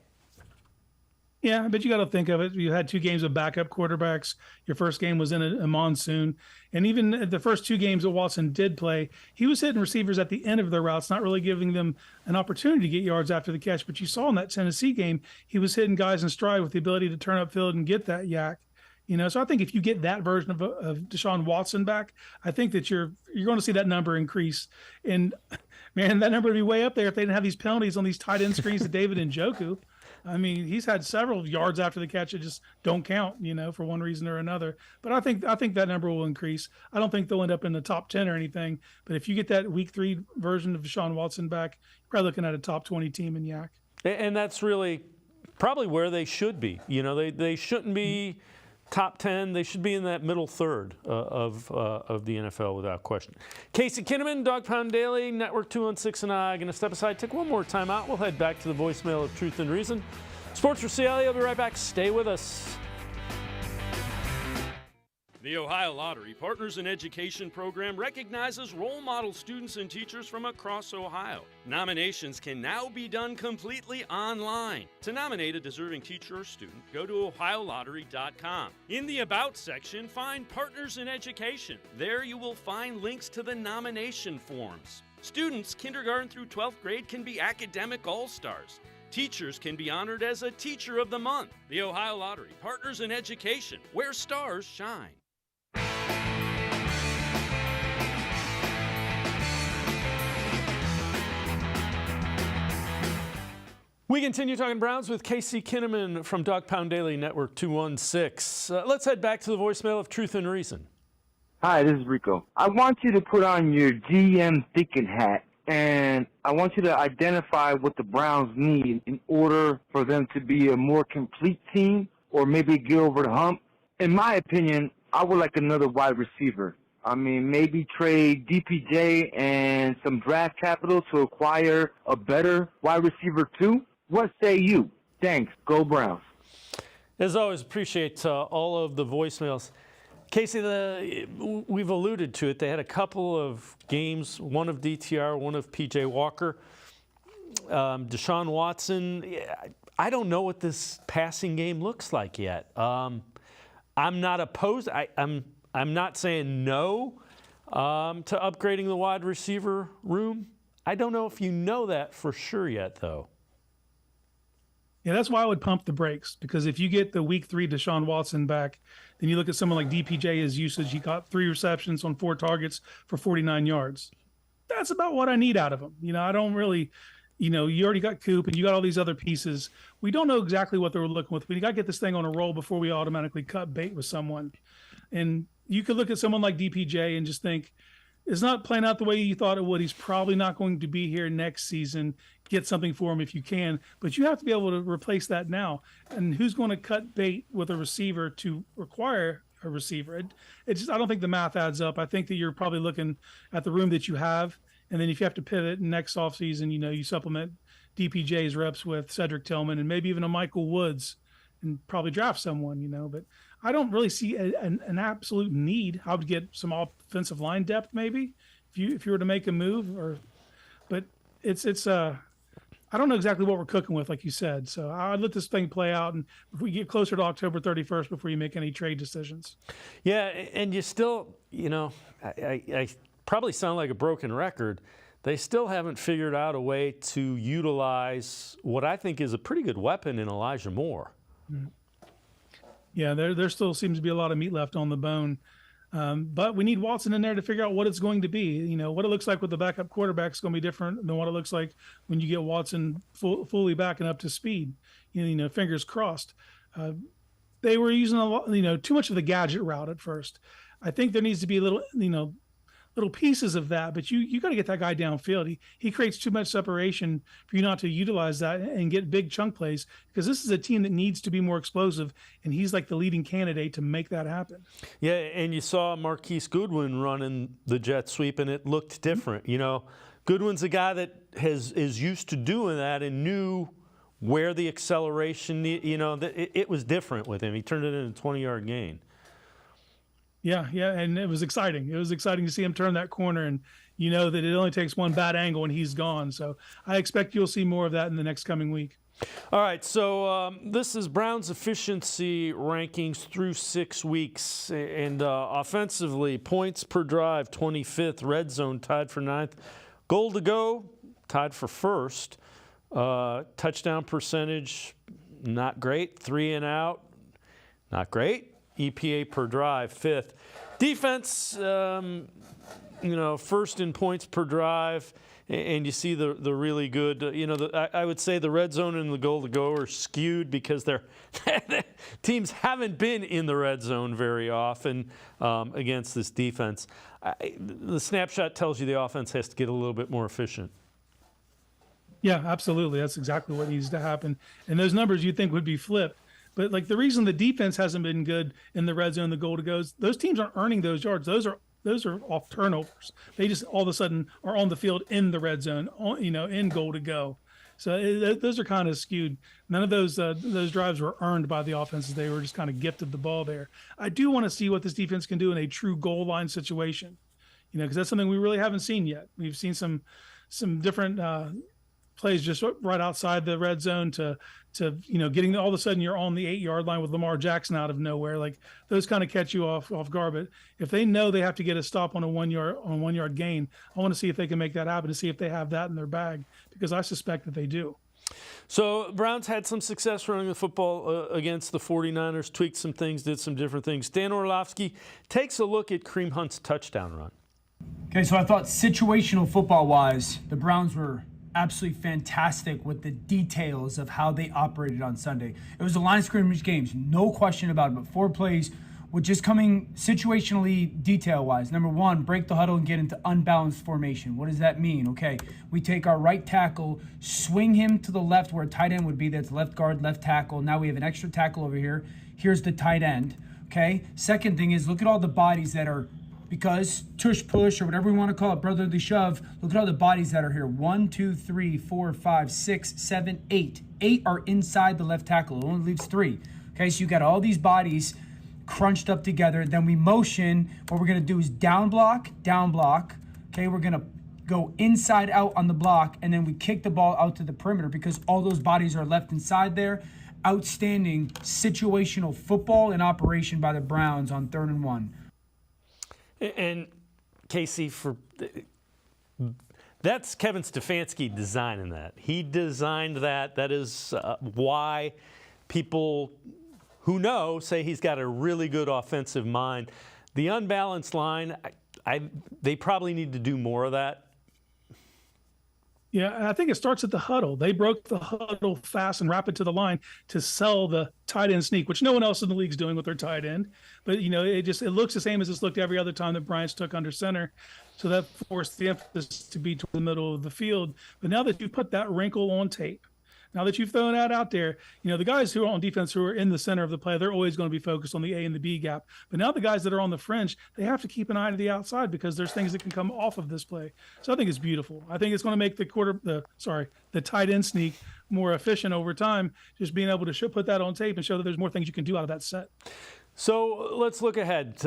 H: Yeah, but you got to think of it. You had 2 games of backup quarterbacks. Your first game was in a monsoon. And even the first 2 games that Watson did play, he was hitting receivers at the end of their routes, not really giving them an opportunity to get yards after the catch. But you saw in that Tennessee game, he was hitting guys in stride with the ability to turn upfield and get that yak. So I think if you get that version of Deshaun Watson back, I think that you're going to see that number increase. And, man, that number would be way up there if they didn't have these penalties on these tight end screens to David Njoku. I mean, he's had several yards after the catch that just don't count, for one reason or another. But I think that number will increase. I don't think they'll end up in the top 10 or anything. But if you get that Week 3 version of Deshaun Watson back, you're probably looking at a top 20 team in YAC.
A: And that's really probably where they should be. They shouldn't be top 10. They should be in that middle third of the NFL without question. Casey Kinnamon, Dog Pound Daily, Network 216 and I going to step aside, take one more time out. We'll head back to the voicemail of Truth and Reason. Sports4CLE, I'll be right back. Stay with us. The Ohio Lottery Partners in Education program recognizes role model students and teachers from across Ohio. Nominations can now be done completely online. To nominate a deserving teacher or student, go to ohiolottery.com. In the About section, find Partners in Education. There you will find links to the nomination forms. Students kindergarten through 12th grade can be academic all-stars. Teachers can be honored as a Teacher of the Month. The Ohio Lottery Partners in Education, where stars shine. We continue talking Browns with Casey Kinnamon from Dog Pound Daily Network 216. Let's head back to the voicemail of Truth and Reason.
L: Hi, this is Rico. I want you to put on your GM thinking hat, and I want you to identify what the Browns need in order for them to be a more complete team or maybe get over the hump. In my opinion, I would like another wide receiver. I mean, maybe trade DPJ and some draft capital to acquire a better wide receiver too. What say you? Thanks. Go Browns.
A: As always, appreciate all of the voicemails. Casey, we've alluded to it. They had a couple of games, one of DTR, one of P.J. Walker. Deshaun Watson, I don't know what this passing game looks like yet. I'm not opposed. I'm not saying no to upgrading the wide receiver room. I don't know if you know that for sure yet, though.
H: Yeah, that's why I would pump the brakes, because if you get the Week 3 Deshaun Watson back, then you look at someone like DPJ, his usage. He got 3 receptions on 4 targets for 49 yards. That's about what I need out of him. I don't really, you already got Coop and you got all these other pieces. We don't know exactly what they were looking with. We got to get this thing on a roll before we automatically cut bait with someone. And you could look at someone like DPJ and just think, it's not playing out the way you thought it would. He's probably not going to be here next season. Get something for him if you can, but you have to be able to replace that now. And who's going to cut bait with a receiver to require a receiver? It just, I don't think the math adds up. I think that you're probably looking at the room that you have, and then if you have to pivot next offseason, you supplement DPJ's reps with Cedric Tillman and maybe even a Michael Woods, and probably draft someone. But I don't really see an absolute need. I would get some offensive line depth maybe if you were to make a move, but it's I don't know exactly what we're cooking with, like you said. So I'd let this thing play out, and if we get closer to October 31st before you make any trade decisions.
A: Yeah, and you still, I probably sound like a broken record. They still haven't figured out a way to utilize what I think is a pretty good weapon in Elijah Moore.
H: Yeah, there still seems to be a lot of meat left on the bone. But we need Watson in there to figure out what it's going to be. What it looks like with the backup quarterback is going to be different than what it looks like when you get Watson fully back and up to speed. Fingers crossed. They were using a lot, too much of the gadget route at first. I think there needs to be a little, little pieces of that, but you got to get that guy downfield. He creates too much separation for you not to utilize that and get big chunk plays, because this is a team that needs to be more explosive, and he's like the leading candidate to make that happen.
A: Yeah, and you saw Marquise Goodwin running the jet sweep, and it looked different. Goodwin's a guy that is used to doing that and knew where the acceleration, it was different with him. He turned it into a 20-yard gain.
H: Yeah, and it was exciting. It was exciting to see him turn that corner, and you know that it only takes one bad angle and he's gone. So I expect you'll see more of that in the next coming week.
A: All right, so this is Browns efficiency rankings through 6 weeks. And offensively, points per drive, 25th. Red zone, tied for 9th. Goal to go, tied for 1st. Touchdown percentage, not great. 3 and out, not great. EPA per drive, 5th. Defense, 1st in points per drive. And you see the really good, I would say the red zone and the goal to go are skewed because teams haven't been in the red zone very often against this defense. The snapshot tells you the offense has to get a little bit more efficient.
H: Yeah, absolutely. That's exactly what needs to happen. And those numbers you'd think would be flipped. But like the reason the defense hasn't been good in the red zone, the goal to goes, those teams aren't earning those yards. Those are off turnovers. They just all of a sudden are on the field in the red zone, in goal to go. So those are kind of skewed. None of those drives were earned by the offenses. They were just kind of gifted the ball there. I do want to see what this defense can do in a true goal line situation, because that's something we really haven't seen yet. We've seen some different plays just right outside the red zone to getting all of a sudden you're on the 8-yard line with Lamar Jackson out of nowhere. Like those kind of catch you off guard. But if they know they have to get a stop on a 1-yard gain, I want to see if they can make that happen, to see if they have that in their bag, because I suspect that they do.
A: So Browns had some success running the football against the 49ers, tweaked some things, did some different things. Dan Orlovsky takes a look at Kareem Hunt's touchdown run.
C: Okay, so I thought situational football-wise, the Browns were absolutely fantastic with the details of how they operated on Sunday. It was a line of scrimmage games, no question about it, but 4 plays with just coming situationally detail-wise. Number 1, break the huddle and get into unbalanced formation. What does that mean? Okay, we take our right tackle, swing him to the left where a tight end would be. That's left guard, left tackle. Now we have an extra tackle over here. Here's the tight end, okay? Second thing is, look at all the bodies that are, because tush push or whatever we want to call it, brotherly shove, look at all the bodies that are here. 1, 2, 3, 4, 5, 6, 7, 8. 8 are inside the left tackle. It only leaves 3. Okay, so you got all these bodies crunched up together. Then we motion. What we're going to do is down block. Okay, we're going to go inside out on the block, and then we kick the ball out to the perimeter because all those bodies are left inside there. Outstanding situational football and operation by the Browns on 3rd and 1.
A: And Casey, that's Kevin Stefanski designing that. He designed that. That is why people who know say he's got a really good offensive mind. The unbalanced line, they probably need to do more of that.
H: Yeah, I think it starts at the huddle. They broke the huddle fast and rapid to the line to sell the tight end sneak, which no one else in the league's doing with their tight end. But, it looks the same as it's looked every other time that Bryant's took under center. So that forced the emphasis to be toward the middle of the field. But now that you've put that wrinkle on tape, now that you've thrown that out there, the guys who are on defense who are in the center of the play, they're always going to be focused on the A and the B gap. But now the guys that are on the fringe, they have to keep an eye to the outside because there's things that can come off of this play. So I think it's beautiful. I think it's going to make the tight end sneak more efficient over time, just being able to put that on tape and show that there's more things you can do out of that set.
A: So let's look ahead.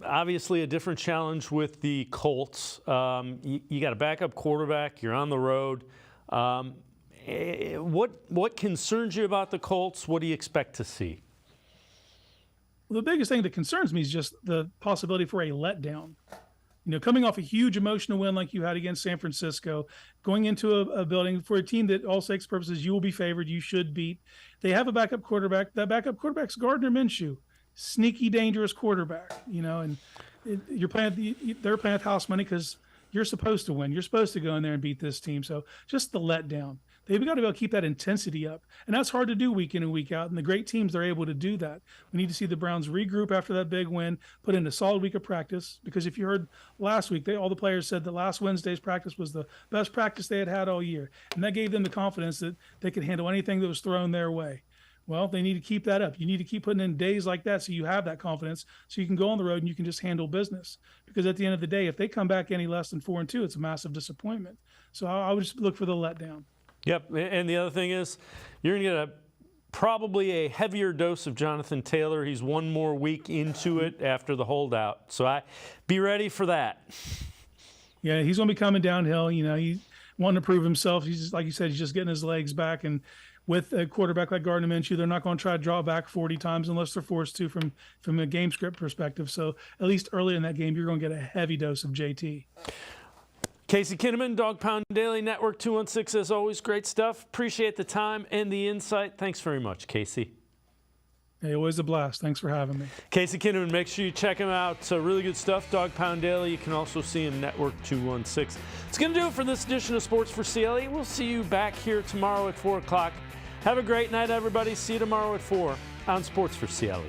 A: Obviously a different challenge with the Colts. You got a backup quarterback. You're on the road. What concerns you about the Colts? What do you expect to see?
H: Well, the biggest thing that concerns me is just the possibility for a letdown. Coming off a huge emotional win like you had against San Francisco, going into a building for a team that all six purposes you will be favored, you should beat. They have a backup quarterback. That backup quarterback's Gardner Minshew, sneaky, dangerous quarterback. And they're playing with house money because you're supposed to win. You're supposed to go in there and beat this team. So just the letdown. They've got to be able to keep that intensity up. And that's hard to do week in and week out. And the great teams, they're able to do that. We need to see the Browns regroup after that big win, put in a solid week of practice. Because if you heard last week, all the players said that last Wednesday's practice was the best practice they had all year. And that gave them the confidence that they could handle anything that was thrown their way. Well, they need to keep that up. You need to keep putting in days like that so you have that confidence so you can go on the road and you can just handle business. Because at the end of the day, if they come back any less than 4-2, it's a massive disappointment. So I would just look for the letdown.
A: Yep, and the other thing is you're going to get probably a heavier dose of Jonathan Taylor. He's one more week into it after the holdout. So be ready for that.
H: Yeah, he's going to be coming downhill. He wanting to prove himself. He's like you said, he's just getting his legs back. And with a quarterback like Gardner Minshew, they're not going to try to draw back 40 times unless they're forced to from a game script perspective. So at least early in that game, you're going to get a heavy dose of JT.
A: Casey Kinnamon, Dog Pound Daily Network 216, as always, great stuff. Appreciate the time and the insight. Thanks very much, Casey.
H: Hey, always a blast. Thanks for having me.
A: Casey Kinnamon, make sure you check him out. So really good stuff, Dog Pound Daily. You can also see him Network 216. It's going to do it for this edition of Sports for CLE. We'll see you back here tomorrow at 4 o'clock. Have a great night, everybody. See you tomorrow at 4 on Sports for CLE.